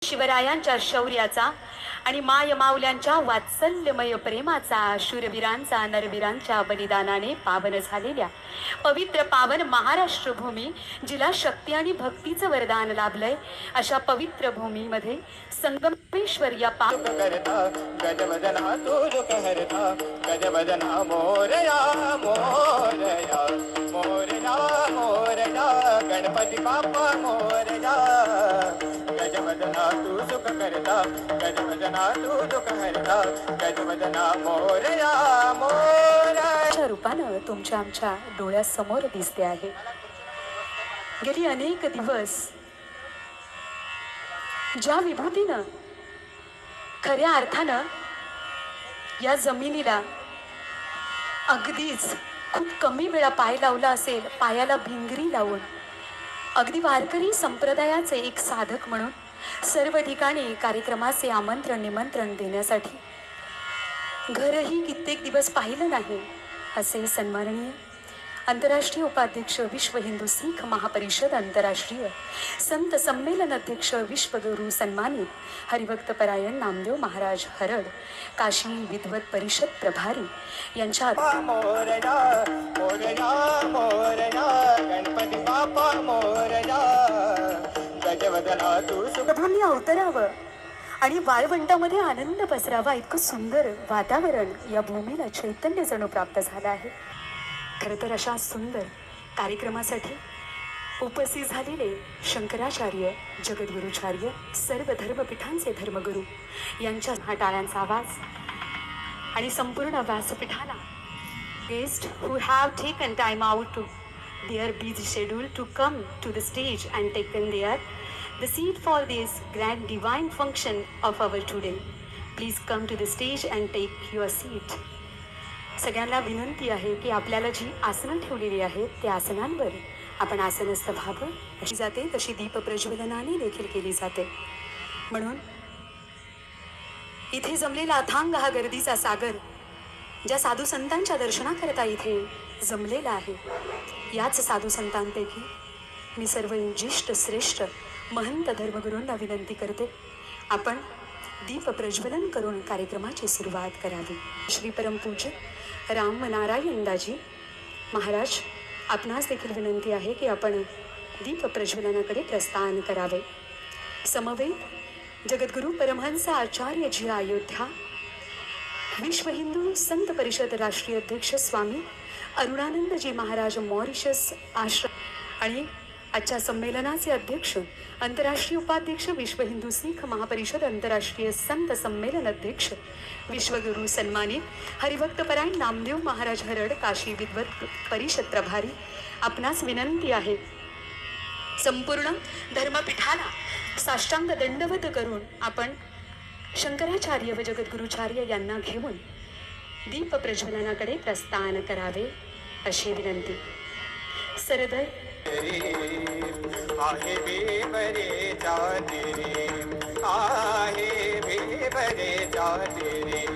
शिवरायांच्या शौर्याचा आणि माय माऊल्यांच्या वात्सल्यमय प्रेमाचा, शूरवीरांचा नरवीरांच्या बलिदानाने पावन झालेल्या पवित्र पावन महाराष्ट्र भूमी, जिला शक्ती आणि भक्तीचं वरदान लाभलंय, अशा पवित्र भूमीमध्ये संगमेश्वर या गजवदना तू कहरता गजवदना मोरया मोरया मोरया मोरया गणपती बाप्पा मोरया गजवदना तू सुख करता गजवदना तू दुख हरता गजवदना मोरया मोरया रूपानं तुमच्या आमच्या डोळ्यासमोर दिसते आहे. गेली अनेक दिवस ज्या विभूतीनं खऱ्या अर्थानं या जमिनीला अगदीच खूप कमी वेळा पाय लावला असेल, पायाला भिंगरी लावून अगदी वारकरी संप्रदायाचे एक साधक म्हणून सर्व ठिकाणी कार्यक्रमाचे आमंत्रण निमंत्रण देण्यासाठी घरही कित्येक दिवस पाहिलं नाही असे सन्माननीय आंतरराष्ट्रीय उपाध्यक्ष विश्व हिंदू सिख महापरिषद आंतरराष्ट्रीय संत संमेलन अध्यक्ष विश्वगुरु सन्मानित हरिभक्त परायण नामदेव महाराज हरड काशी विद्वत परिषद प्रभारी यांच्या मोरया मोरया मोरया गणपती बाप्पा मोरया गजवदना तू सुख भूमी अवतरावं आणि वाळवंटामध्ये आनंद पसरावा, इतकं सुंदर वातावरण या भूमीला चैतन्य जणू प्राप्त झालं आहे. खरं तर अशा सुंदर कार्यक्रमासाठी उपस्थित झालेले शंकराचार्य जगद्गुरुचार्य सर्व धर्मपीठांचे धर्मगुरू यांच्या हा टाळ्यांचा आवाज आणि संपूर्ण व्यासपीठाला guest who have taken time out to their busy schedule to come to the stage and taken the seat for this grand divine function of our today. Please come to the stage and take your seat. सगळ्यांना विनंती आहे की आपल्याला जी आसनं ठेवलेली आहेत त्या आसनांवर आपण आसनस्थ व्हावं. अशी जाते तशी दीप प्रज्वलनाने देखील केली जाते. म्हणून इथे जमलेला अथांग हा गर्दीचा सागर ज्या साधू संतांच्या दर्शनाकरता इथे जमलेला आहे, याच साधू संतांपैकी मी सर्व ज्येष्ठ श्रेष्ठ महंत धर्मगुरूंना विनंती करते, आपण दीप प्रज्वलन करून कार्यक्रमाची सुरुवात करावी. श्री परमपूज्य राम नारायण दाजी महाराज, आपणास देखील विनंती आहे की आपण दीप प्रज्वलनाकडे प्रस्थान करावे. समवेत जगद्गुरु परमहंस आचार्य जी अयोध्या विश्व हिंदू संत परिषद राष्ट्रीय अध्यक्ष स्वामी अरुणानंदजी महाराज मॉरिशस आश्रम आणि आजच्या संमेलनाचे अध्यक्ष आंतरराष्ट्रीय उपाध्यक्ष विश्व हिंदू सिख महापरिषद आंतरराष्ट्रीय संत संमेलन अध्यक्ष विश्वगुरु सन्मानित हरिभक्त परायण नामदेव महाराज हरड काशी विद्वत परिषद प्रभारी, आपणास विनंती आहे संपूर्ण धर्मपीठाला साष्टांग दंडवत करून आपण शंकराचार्य व जगद्गुरुचार्य यांना घेऊन दीप प्रज्वलनाकडे प्रस्थान करावे अशी विनंती. सरदय आहे बेबरे जाते रे आहे बेबरे जाते रे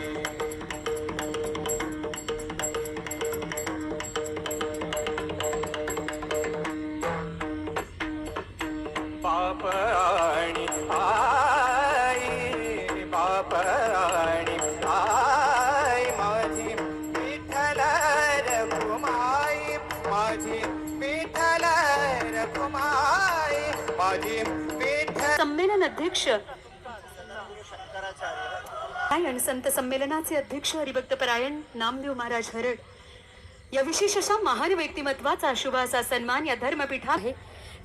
बाप आणि आई बाप आणि आई माझी विठ्ठल रघुमाई माझी विठ्ठल रघुमाई माझी विठ्ठल. संमेलन अध्यक्ष आणि संत संमेलनाचे अध्यक्ष हरिभक्त परायण नामदेव महाराज हरड या विशेष अशा महान व्यक्तिमत्वाचा शुभ असा सन्मान या धर्मपीठा आहे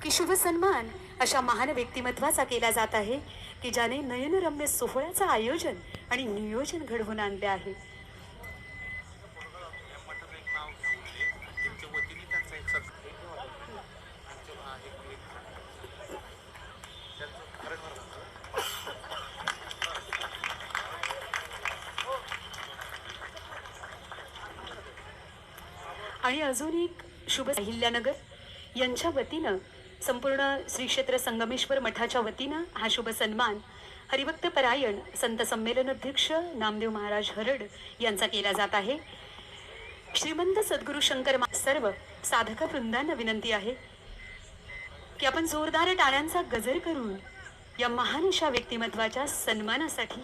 की शुभ सन्मान अशा महान व्यक्तिमत्वाचा केला जात आहे की ज्याने नयनरम्य सोहळ्याचं आयोजन आणि नियोजन घडवून आणले आहे. आणि अजून एक शुभ अहिल्यानगर यांच्या वतीनं संपूर्ण श्री क्षेत्र संगमेश्वर मठाच्या वतीनं हा शुभ सन्मान हरिभक्त परायण संत संमेलन अध्यक्ष नामदेव महाराज हरड यांचा केला जात आहे. श्रीमंत सद्गुरु शंकर सर्व साधक वृंदांना विनंती आहे की आपण जोरदार टाळ्यांचा गजर करून या महान अशा व्यक्तिमत्वाच्या सन्मानासाठी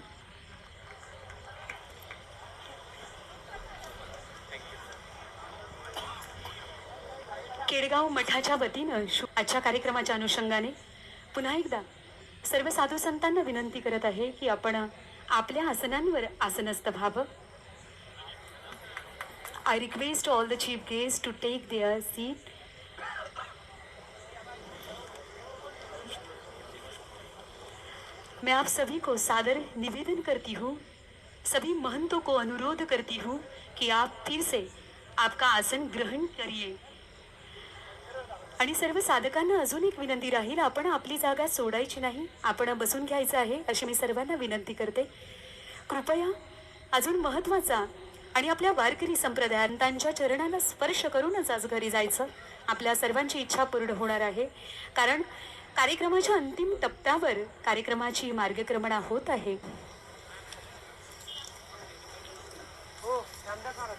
केडगाव मठाच्या वतीनं आजच्या कार्यक्रमाच्या अनुषंगाने पुन्हा एकदा सर्व साधू संतांना विनंती करत आहे की आपण आपल्या आसनांवर आसनस्थ व्हावं. I request all the chief guests to take their seat. मैं आप सभी को सादर निवेदन करती हूँ, सभी महंतों को अनुरोध करती हूँ कि आप फिर से आपका आसन ग्रहण करिए. आणि सर्व साधकांना अजून एक विनंती राहील, आपण आपली जागा सोडायची नाही, आपण बसून घ्यायचं आहे अशी मी सर्वांना विनंती करते. कृपया अजून महत्त्वाचा आणि आपल्या वारकरी संप्रदायांच्या चरणाला स्पर्श करूनच आज घरी जायचं. आपल्या सर्वांची इच्छा पूर्ण होणार आहे, कारण कार्यक्रमाच्या अंतिम टप्प्यावर कार्यक्रमाची मार्गक्रमणा होत आहे. हो, थांबा.